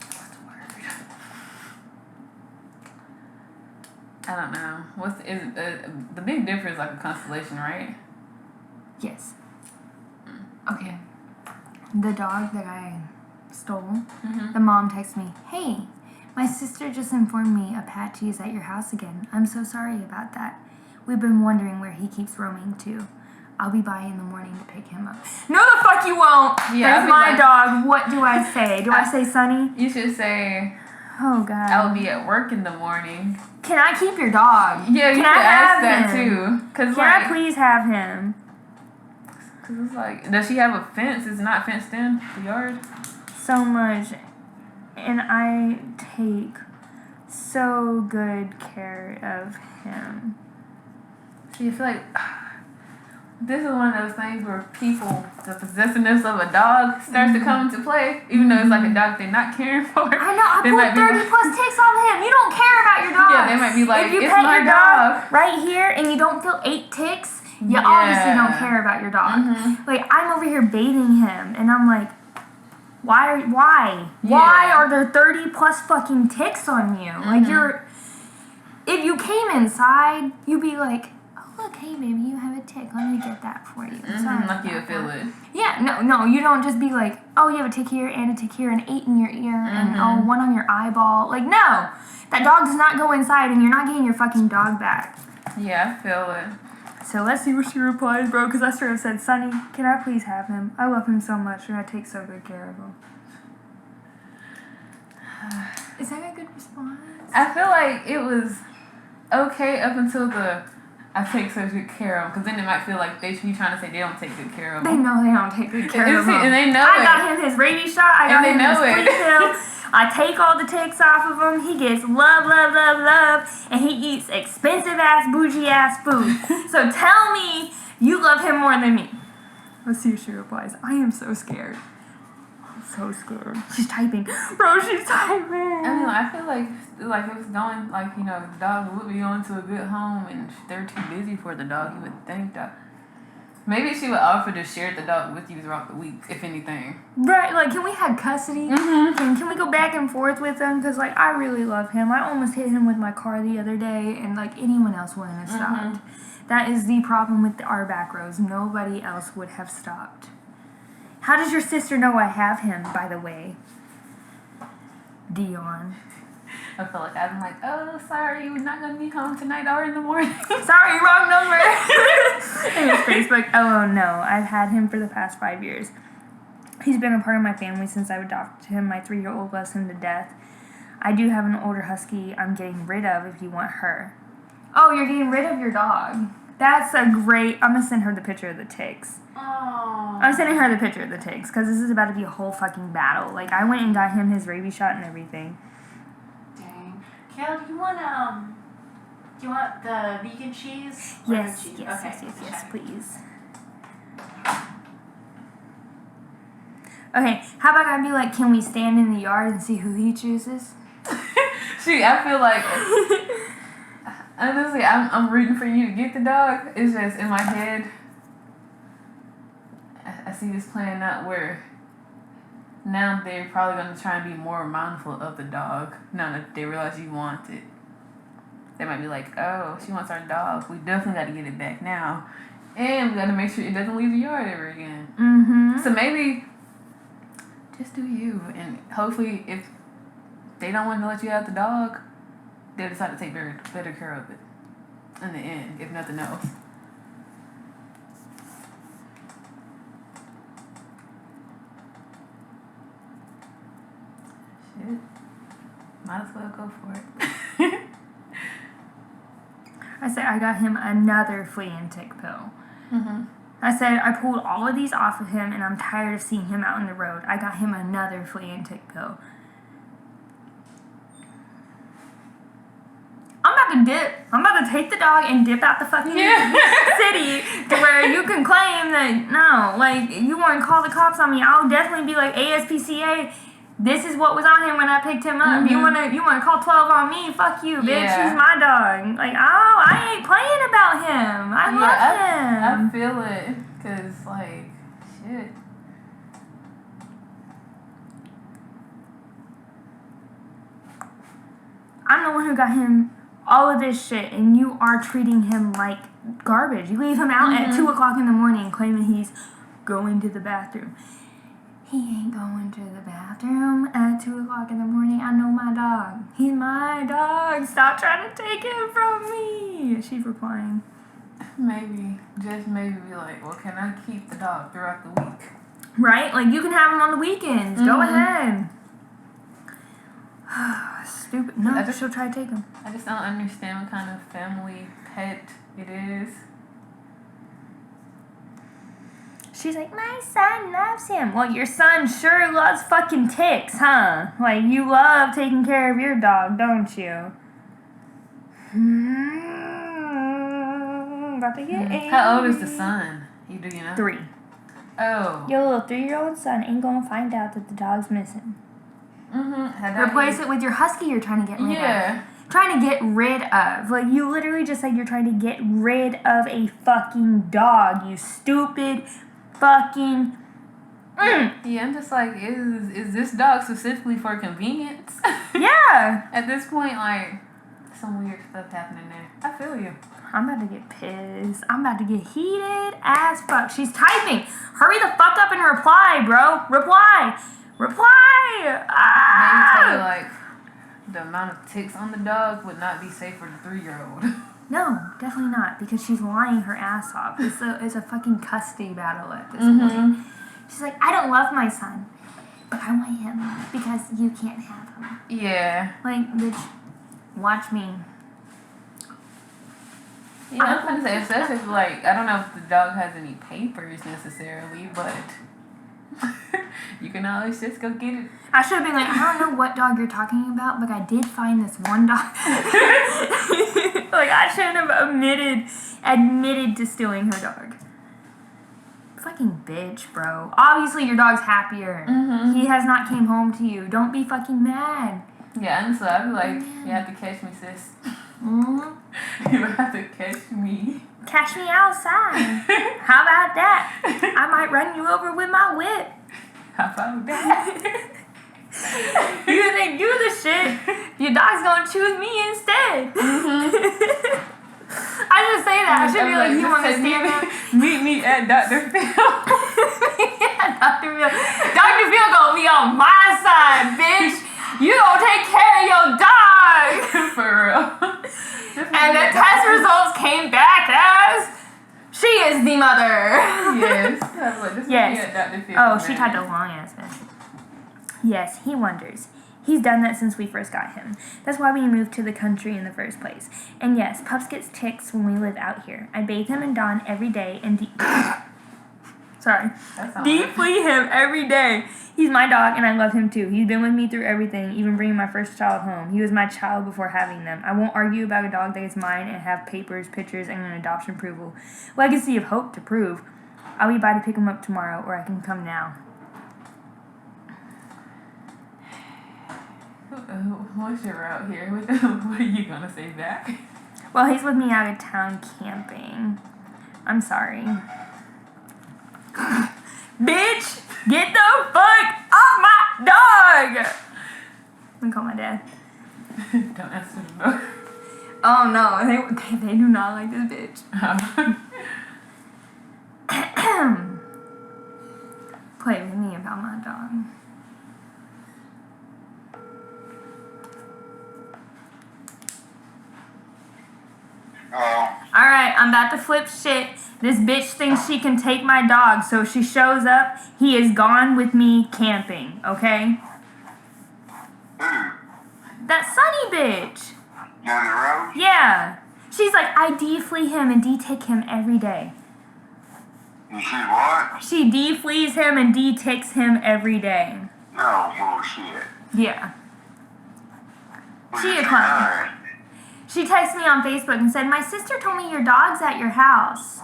E: What's the word? I don't know. The big difference like a constellation, right?
C: Yes. Okay. The dog that I stole, the mom texted me, "Hey, my sister just informed me Apache is at your house again. I'm so sorry about that. We've been wondering where he keeps roaming to. I'll be by in the morning to pick him up." No, the fuck you won't.
E: Yeah, I'll
C: That's
E: be
C: my
E: like-
C: dog. What do I say? Do I say Sunny?
E: You should say,
C: Oh, God.
E: I'll be at work in the morning.
C: Can I keep your dog?
E: Yeah, you
C: Can
E: could
C: I
E: ask
C: have
E: that
C: him?
E: too. Cause
C: Can I please have him?
E: Cause it's like, does she have a fence? It's not fenced in, the yard?
C: So much. And I take so good care of him.
E: See, I feel like this is one of those things where people, the possessiveness of a dog starts to come into play, even though it's like a dog they're not caring for.
C: I know, I
E: They
C: put
E: might be
C: 30
E: like-
C: plus ticks on him. You don't care about your dog.
E: Yeah, they might be like,
C: if you
E: it's
C: pet
E: my
C: your
E: dog.
C: right here and you don't feel 8 ticks, you obviously don't care about your dog. Like, I'm over here bathing him and I'm like, why
E: Yeah.
C: are there 30 plus fucking ticks on you? Like, if you came inside, you'd be like, oh, look, hey, baby, you have a tick. Let me get that for you. Sorry
E: Like you would
C: about
E: feel
C: that."
E: it.
C: Yeah, no, you don't just be like, oh, you have a tick here and a tick here and 8 in your ear and oh, 1 on your eyeball. Like, no, that dog does not go inside and you're not getting your fucking dog back.
E: Yeah, I feel it.
C: So let's see what she replies, bro, because I sort of said, Sonny, can I please have him? I love him so much and I take so good care of him. Is that a good response?
E: I feel like it was okay up until I take such good care of them, because then it might feel like you trying to say they don't take good care of
C: They
E: them.
C: know they don't take good care of him.
E: And they know
C: I
E: it.
C: got him his rabies shot. I got
E: And
C: him
E: they
C: his
E: know it.
C: flea pill. I take all the ticks off of him. He gets love, love, love, love, and he eats expensive ass, bougie ass food. So tell me you love him more than me. Let's see if she replies. I am so scared. I'm so scared. She's typing, bro. She's typing.
E: I mean, I feel like if it's going, like, you know, the dog would be going to a good home and they're too busy for the dog, you would think that. Maybe she would offer to share the dog with you throughout the week, if anything.
C: Right, like, can we have custody? Can we go back and forth with him? Because, like, I really love him. I almost hit him with my car the other day, and, like, anyone else wouldn't have stopped. That is the problem with our back roads. Nobody else would have stopped. How does your sister know I have him, by the way? Dion.
E: I feel like I'm like, oh, sorry, you're not going to be home tonight or in the morning.
C: Sorry, wrong number. And his Facebook, oh no, I've had him for the past 5 years. He's been a part of my family since I adopted him. My 3-year-old loves him to death. I do have an older husky I'm getting rid of if you want her. Oh, you're getting rid of your dog. That's a great, I'm going to send her the picture of the ticks.
B: Oh.
C: I'm sending her the picture of the ticks because this is about to be a whole fucking battle. Like, I went and got him his rabies shot and everything.
B: Dang. Kayla, do you want the vegan cheese? Or
C: Yes,
B: the cheese?
C: yes,
B: Okay.
C: yes, please. Okay, how about I be like, can we stand in the yard and see who he chooses?
E: I feel like, honestly, I'm rooting for you to get the dog. It's just in my head. I I see this playing out where now they're probably going to try and be more mindful of the dog now that they realize you want it. They might be like, oh, she wants our dog. We definitely got to get it back now. And we got to make sure it doesn't leave the yard ever again.
C: Mm-hmm.
E: So maybe just do you. And hopefully if they don't want to let you have the dog, they'll decide to take better care of it in the end, if nothing else. Shit. Might as well go for it.
C: I said I got him another flea and tick pill.
E: Mm-hmm.
C: I said I pulled all of these off of him and I'm tired of seeing him out on the road. I got him another flea and tick pill. I'm about to dip. I'm about to take the dog and dip out the fucking city to where you can claim that, no, like, you want to call the cops on me. I'll definitely be like, ASPCA, this is what was on him when I picked him up.
E: Mm-hmm.
C: You wanna call 12 on me? Fuck you, bitch.
E: Yeah.
C: He's my dog. Like, oh, I ain't playing about him. I love him.
E: I feel it. Because, like, shit.
C: I'm the one who got him all of this shit, and you are treating him like garbage. You leave him out at 2 o'clock in the morning claiming he's going to the bathroom. He ain't going to the bathroom at 2 o'clock in the morning. I know my dog. He's my dog. Stop trying to take him from me. She's replying.
E: Maybe, just maybe be like, well, can I keep the dog throughout the week?
C: Right? Like, you can have him on the weekends. Go ahead. Stupid. No, she'll try to take him.
E: I just don't understand what kind of family pet it is.
C: She's like, my son loves him. Well, your son sure loves fucking ticks, huh? Like, you love taking care of your dog, don't you? About to get angry.
E: How old is the son? Do you know?
C: 3.
E: Oh.
C: Your little 3-year-old son ain't gonna find out that the dog's missing. Replace it with your husky you're trying to get rid of.
E: Yeah.
C: Trying to get rid of. Like, you literally just said you're trying to get rid of a fucking dog, you stupid fucking...
E: Yeah, I'm just like, is this dog specifically for convenience?
C: Yeah.
E: At this point, like, some weird stuff happening there. I feel you.
C: I'm about to get pissed. I'm about to get heated as fuck. She's typing. Hurry the fuck up and reply, bro. Reply. Reply.
E: Maybe tell you, like, the amount of ticks on the dog would not be safe for the 3-year-old.
C: No, definitely not, because she's lying her ass off. It's a fucking custody battle at this point. She's like, I don't love my son, but I want him because you can't have him.
E: Yeah.
C: Like, bitch, watch me.
E: Yeah, I'm trying to say, especially if, like, I don't know if the dog has any papers necessarily, but you can always just go get it.
C: I should have been like, I don't know what dog you're talking about, but I did find this one dog. Like, I shouldn't have admitted to stealing her dog. Fucking bitch, bro. Obviously, your dog's happier. He has not came home to you. Don't be fucking mad.
E: Yeah, and so I'd be like, you have to catch me, sis. You have to catch me.
C: Catch me outside. How about that? I might run you over with my whip.
E: How about that?
C: You think you the shit, your dog's gonna choose me instead. I just say that. I should be like, you want to stand up?
E: Meet me at Dr. Phil.
C: Yeah, Dr. Phil. Dr. Phil gonna be on my side, bitch. You don't take care of your dog.
E: For real.
C: And the test results came back as she is the mother.
E: Yes. I was like, this
C: Yes.
E: meet me at Dr. Phil.
C: Oh, she typed a long ass message. Yes, he wonders. He's done that since we first got him. That's why we moved to the country in the first place. And yes, Pups gets ticks when we live out here. I bathe him in Dawn every day and deep flea him every day. He's my dog and I love him too. He's been with me through everything, even bringing my first child home. He was my child before having them. I won't argue about a dog that is mine and have papers, pictures, and an adoption approval. Legacy of hope to prove. I'll be by to pick him up tomorrow, or I can come now.
E: What's your route here? What are you gonna say back?
C: Well, he's with me out of town camping. I'm sorry. Bitch, get the fuck off my dog! Let me call my dad.
E: Don't answer the door.
C: Oh no, they do not like this bitch. Play with me about my dog. Alright, I'm about to flip shit. This bitch thinks she can take my dog, so if she shows up, he is gone with me camping, okay? That Sunny bitch.
F: Down the road?
C: Yeah. She's like, I de-flea him and de-tick him every day.
F: You see what?
C: She de-fleas him and de-ticks him every day.
F: No bullshit.
C: Yeah.
F: What
C: She
F: did
C: a
F: you
C: clown.
F: do?
C: She texted me on Facebook and said, my sister told me your dog's at your house.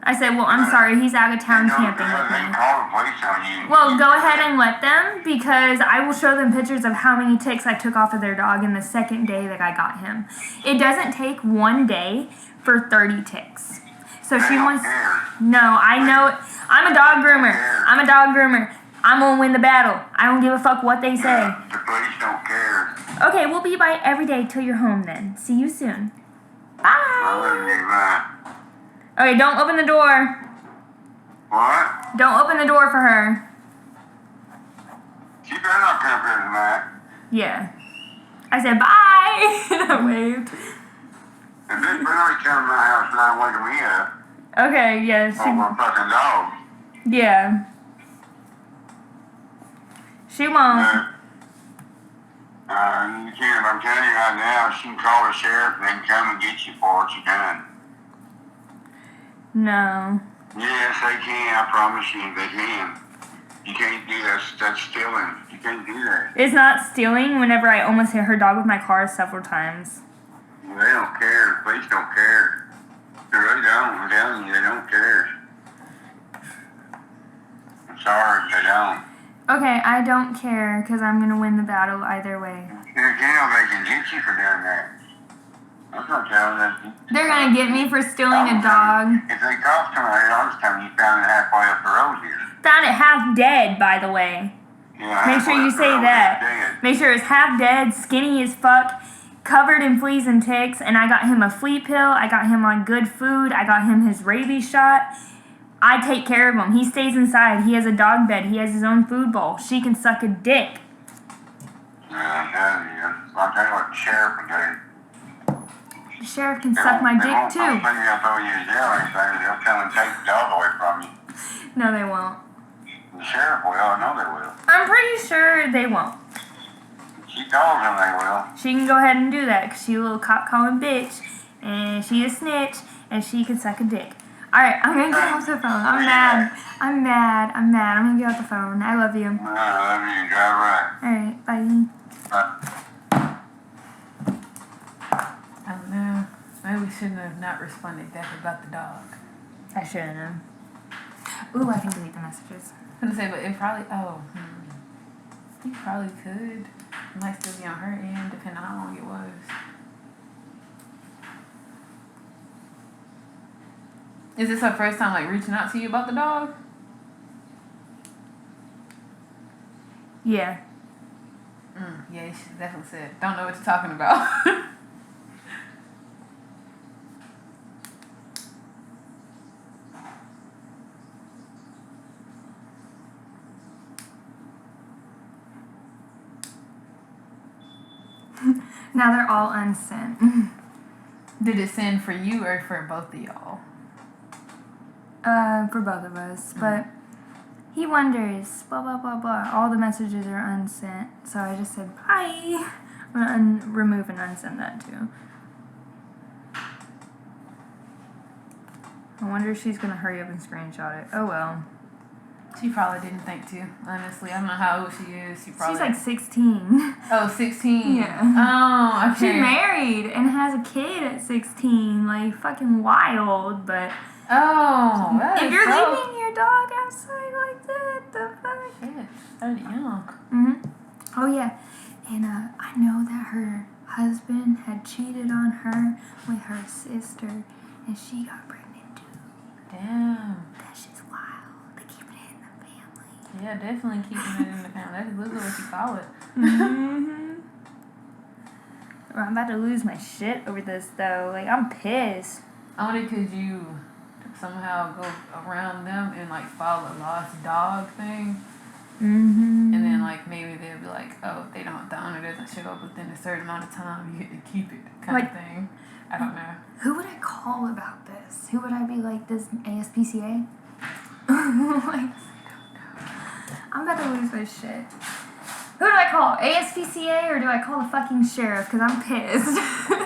C: I said, well, I'm sorry, he's out of town camping with
F: They
C: me.
F: call the police on you.
C: Well, go ahead and let them, because I will show them pictures of how many ticks I took off of their dog in the second day that I got him. It doesn't take one day for 30 ticks. So
F: They
C: she
F: don't
C: wants...
F: care.
C: No, I know. I'm a dog groomer. I'm a dog groomer. I'm gonna win the battle. I don't give a fuck what they say.
F: The police don't care.
C: Okay, we'll be by every day till you're home then. See you soon.
F: I wouldn't
C: Bye.
F: give that.
C: Okay, don't open the door.
F: What?
C: Don't open the door for her.
F: She better not come up here tonight.
C: Yeah. I said bye. And I waved.
F: If this better not come to my house tonight waking me up
C: Okay, yeah,
F: over a fucking dog.
C: yeah. She won't.
F: You can't. I'm telling you right now, she can call the sheriff and then come and get you for what you done.
C: No.
F: Yes, they can. I promise you, they can. You can't do that. That's stealing. You can't do that.
C: It's not stealing whenever I almost hit her dog with my car several times.
F: They don't care. The police don't care. They really don't. I'm telling you, they don't care. I'm sorry, they don't.
C: Okay, I don't care because I'm gonna win the battle either way.
F: In jail, they can get you for doing that. I'm not telling them.
C: They're gonna get me for stealing a dog.
F: If they cost somebody, I'll just tell them you found it halfway up the road here.
C: Found it half dead, by the way.
F: Yeah,
C: Make sure
F: halfway
C: you
F: up the
C: say
F: road,
C: that.
F: it's dead.
C: Make sure it's half dead, skinny as fuck, covered in fleas and ticks, and I got him a flea pill, I got him on good food, I got him his rabies shot. I take care of him. He stays inside. He has a dog bed. He has his own food bowl. She can suck a dick.
F: Yeah, I'm telling you. I'll tell you what the sheriff will do.
C: The sheriff can suck my dick too.
F: They'll throw you in jail or anything. They'll come and take the dog away from you.
C: No, they won't.
F: The sheriff will. I know they will.
C: I'm pretty sure they won't.
F: She told them they will.
C: She can go ahead and do that because she's a little cop calling bitch, and she a snitch, and she can suck a dick. Alright, I'm gonna get off the phone. I'm mad. I'm gonna get off the phone. I love you.
F: I love you. Drive right.
C: Alright, bye.
E: I don't know. Maybe we shouldn't have not responded back about the dog.
C: I shouldn't have. Ooh, I can delete the messages.
E: I was gonna say, but it probably. You probably could. It might still be on her end, depending on how long it was. Is this her first time like reaching out to you about the dog?
C: Yeah.
E: Yeah, she definitely said, don't know what you're talking about.
C: Now they're all unsent.
E: Did it send for you or for both of y'all?
C: For both of us, but he wonders, blah, blah, blah, blah. All the messages are unsent, so I just said, bye. I'm gonna remove and unsend that too. I wonder if she's gonna hurry up and screenshot it. Oh well.
E: She probably didn't think to, honestly. I don't know how old she is. She probably...
C: She's like 16.
E: Oh, 16?
C: Yeah.
E: Oh, okay.
C: She's married and has a kid at 16. Like, fucking wild, but...
E: Oh, that
C: if
E: is
C: you're
E: so...
C: leaving your dog outside like that, the fuck?
E: Shit, she's 30 young.
C: Oh, yeah. And I know that her husband had cheated on her with her sister, and she got pregnant too.
E: Damn.
C: That shit's wild.
E: Yeah, definitely keeping it in the family. That's literally what you call it.
C: Mm-hmm. I'm about to lose my shit over this though. Like, I'm pissed.
E: Only because you somehow go around them and like follow a lost dog thing.
C: Mm-hmm.
E: And then like maybe they'll be like, oh, if they don't, the owner doesn't show up within a certain amount of time, you get to keep it, kind of thing. I don't know.
C: Who would I call about this? Who would I be like, this ASPCA? Like, I'm about to lose my shit. Who do I call? ASPCA or do I call the fucking sheriff? Because I'm pissed.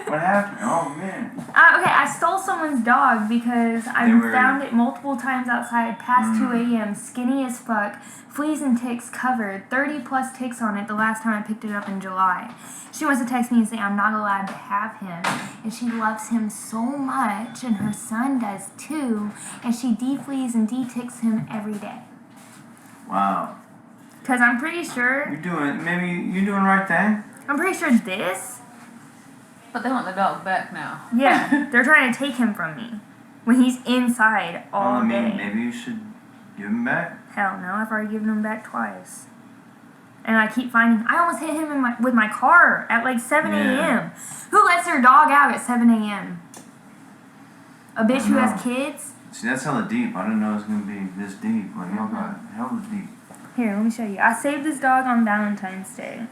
A: What happened? Oh man.
C: Okay, I stole someone's dog because I found it multiple times outside past 2 a.m. Skinny as fuck. Fleas and ticks covered. 30 plus ticks on it the last time I picked it up in July. She wants to text me and say I'm not allowed to have him. And she loves him so much, and her son does too. And she defleas and deticks him every day.
A: Wow.
C: Because I'm pretty sure,
A: You're doing the right thing.
C: I'm pretty sure this,
E: But they want the dog back now.
C: yeah, they're trying to take him from me. When he's inside all day.
A: Maybe you should give him back.
C: Hell no, I've already given him back twice. And I keep finding, I almost hit him with my car at like 7 a.m.
A: Yeah.
C: Who lets their dog out at 7 a.m.? A bitch who has kids?
A: See, that's hella deep. I didn't know it was gonna be this deep. Like, y'all got hella deep.
C: Here, let me show you. I saved this dog on Valentine's Day.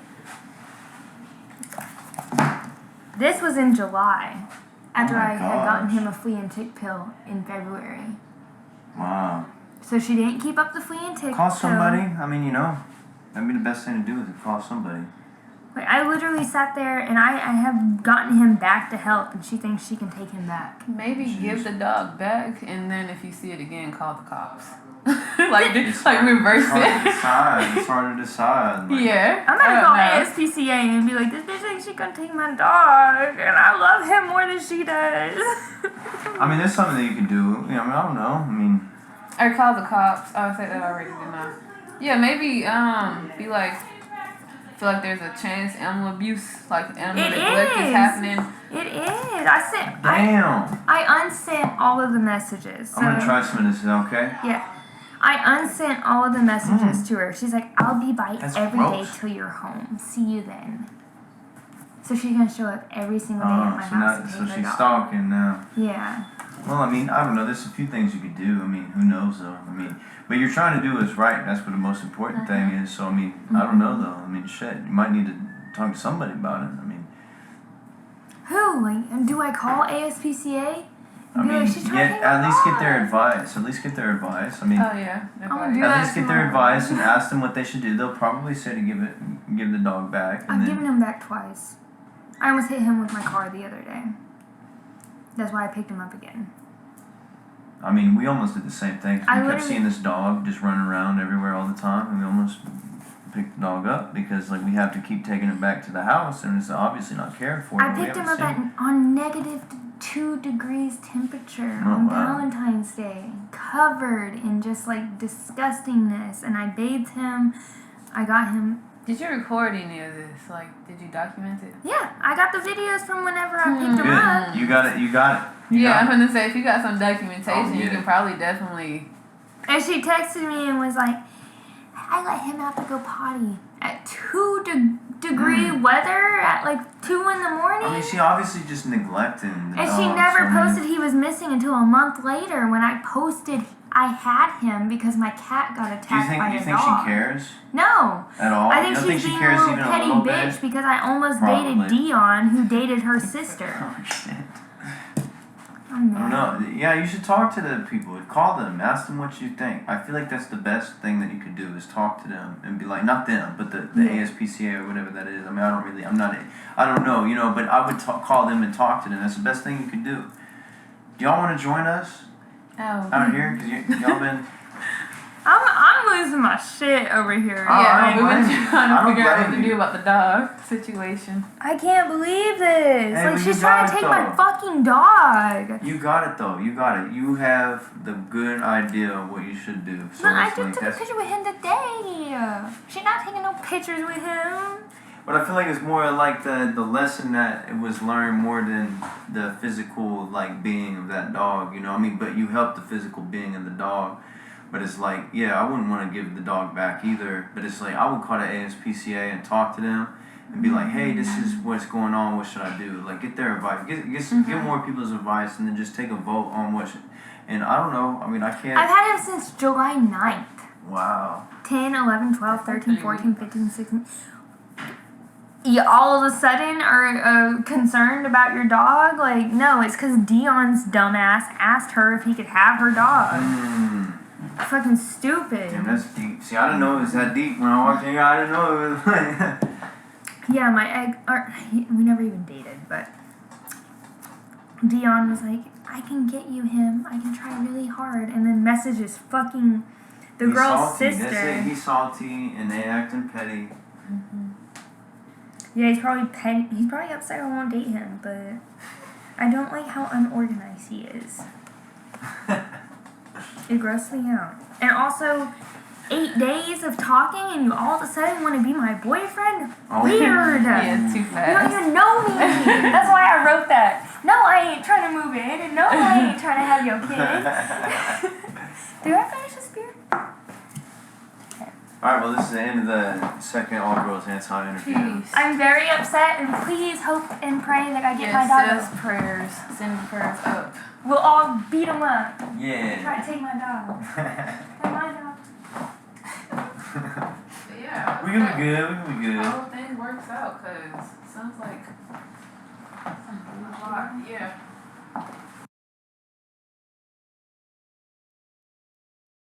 C: This was in July, after
A: Oh my
C: I had gotten
A: gosh.
C: him a flea and tick pill in February.
A: Wow.
C: So she didn't keep up the flea and tick
A: Call
C: pill.
A: somebody. I mean, that'd be the best thing to do is to call somebody.
C: Like, I literally sat there and I have gotten him back to health, and she thinks she can take him back.
E: Maybe
A: Jeez.
E: give the dog back, and then if you see it again, call the cops. like
A: It's
E: like
A: hard-
E: reverse
A: it's hard to
E: it.
A: decide. It's hard to decide. Like,
E: Yeah.
C: I'm
E: I
C: gonna
E: don't
C: call
E: know.
C: ASPCA and be like, this bitch thinks she gonna take my dog, and I love him more than she does.
A: I mean, there's something that you could do. I don't know. I mean,
E: Or call the cops. Oh, I said that already, didn't I? Yeah, maybe be like, feel like there's a chance animal abuse, like animal
C: It
E: neglect is
C: is.
E: happening.
C: It is. I
A: damn.
C: unsent all of the messages. So,
A: I'm gonna try some of this. Is that okay?
C: Yeah. I unsent all of the messages to her. She's like, I'll be by
A: That's
C: every day
A: gross.
C: till you're home. See you then. So she's gonna show up every single day at my house and
A: So
C: take my
A: she's
C: dog.
A: stalking now.
C: Yeah.
A: Well, I mean, I don't know. There's a few things you could do. I mean, who knows though? I mean, but you're trying to do is right. That's what the most important thing is. So I mean, I don't know though. I mean, shit. You might need to talk to somebody about it. I mean,
C: Who? Like, and do I call ASPCA?
A: I
C: Be
A: mean,
C: like, she's trying to take my
A: at least get their
C: dog.
A: advice. At least get their advice. I mean,
E: Oh yeah.
C: I'm gonna
E: Okay.
C: do
A: at
C: that
A: least get their
C: tomorrow.
A: advice and ask them what they should do. They'll probably say to give the dog back. And
C: I've
A: then,
C: given him back twice. I almost hit him with my car the other day. That's why I picked him up again.
A: I mean, we almost did the same thing. 'Cause
C: I
A: we kept
C: literally-
A: seeing this dog just running around everywhere all the time, and we almost picked the dog up because like we have to keep taking him back to the house, and it's obviously not cared for.
C: I
A: but we
C: picked him
A: haven't
C: up
A: seen
C: on negative 2 degrees temperature
A: Oh,
C: on
A: wow.
C: Valentine's Day, covered in just like disgustingness, and I bathed him. I got him.
E: Did you record any of this? Like, did you document it?
C: Yeah, I got the videos from whenever I picked him
A: Good.
C: up.
A: You got it. You got it. You
E: Yeah, I'm
A: got it.
E: gonna say if you got some documentation,
A: Oh,
E: you
A: yeah.
E: can probably definitely.
C: And she texted me and was like, I let him out to go potty at 2-degree weather at like 2 in the morning.
A: I mean, she obviously just neglecting the
C: And
A: dog.
C: she never
A: so, I mean,
C: posted he was missing until a month later when I posted I had him because my cat got attacked
A: Do you think?
C: by
A: Do you
C: a
A: think
C: dog.
A: she cares
C: No.
A: at all?
C: I think
A: you don't
C: she's
A: think she
C: being
A: cares
C: a little
A: even
C: petty
A: a little
C: bitch
A: bit?
C: because I almost
A: Probably.
C: dated Dion, who dated her sister.
A: Oh shit.
C: I'm
A: I don't
C: mad.
A: know. Yeah, you should talk to the people. Call them. Ask them what you think. I feel like that's the best thing that you could do is talk to them and be like, not them, but the
C: Yeah.
A: ASPCA or whatever that is. I mean, I don't know, but I would call them and talk to them. That's the best thing you could do. Do y'all want to join us
E: Oh.
A: out here? Because y'all been...
C: I'm losing my shit over here.
A: I
E: Yeah,
A: ain't
E: we've been
A: blaming you.
E: trying
A: I
E: to
A: don't
E: figure out what
A: blame
E: to
A: you.
E: do about the dog situation.
C: I can't believe this.
A: Hey,
C: like,
A: but
C: she's
A: you
C: trying
A: got
C: to
A: it,
C: take my
A: though.
C: fucking dog.
A: You got it, though. You got it. You have the good idea of what you should do. So
C: But I
A: it's
C: just
A: like
C: took a
A: that's...
C: picture with him today. She's not taking no pictures with him.
A: But I feel like it's more like the lesson that it was learned more than the physical like being of that dog, I mean, but you help the physical being of the dog. But it's like, yeah, I wouldn't want to give the dog back either. But it's like, I would call the ASPCA and talk to them and be like, hey, this is what's going on. What should I do? Like, get their advice. Get more people's advice and then just take a vote on what should. And I don't know. I mean, I can't.
C: I've had him since July 9th.
A: Wow.
C: 10, 11, 12, 13, 14, 15, 16. You all of a sudden are concerned about your dog? Like, no, it's because Dion's dumbass asked her if he could have her dog. Fucking stupid.
A: Damn, that's deep. See, I didn't know it was that deep when I walked in here. I didn't know it was like.
C: Yeah, we never even dated, but Dion was like, I can get you him. I can try really hard. And then messages fucking the
A: He's
C: girl's
A: salty.
C: sister.
A: That's it. He's salty and they acting petty.
C: Yeah, he's probably petty. He's probably upset I won't date him, but I don't like how unorganized he is. It grosses me out. And also, 8 days of talking and you all of a sudden want to be my boyfriend?
A: Oh.
C: Weird.
E: Yeah, too
C: You
E: fast.
C: don't even know me. That's why I wrote that. No, I ain't trying to move in, and no, I ain't trying to have your kid. Did I finish this beer?
A: Alright, well, this is the end of the second All Girls Hands-On interview.
E: Jeez.
C: I'm very upset, and please hope and pray that I get my
E: Yes,
C: dog.
E: says prayers. Send prayers up.
C: We'll all beat him up.
A: Yeah.
C: Try to take my dog. Take my dog.
E: But yeah.
A: We can be good. We can be
E: The
A: good.
E: whole thing works out because it sounds like a lot. Yeah.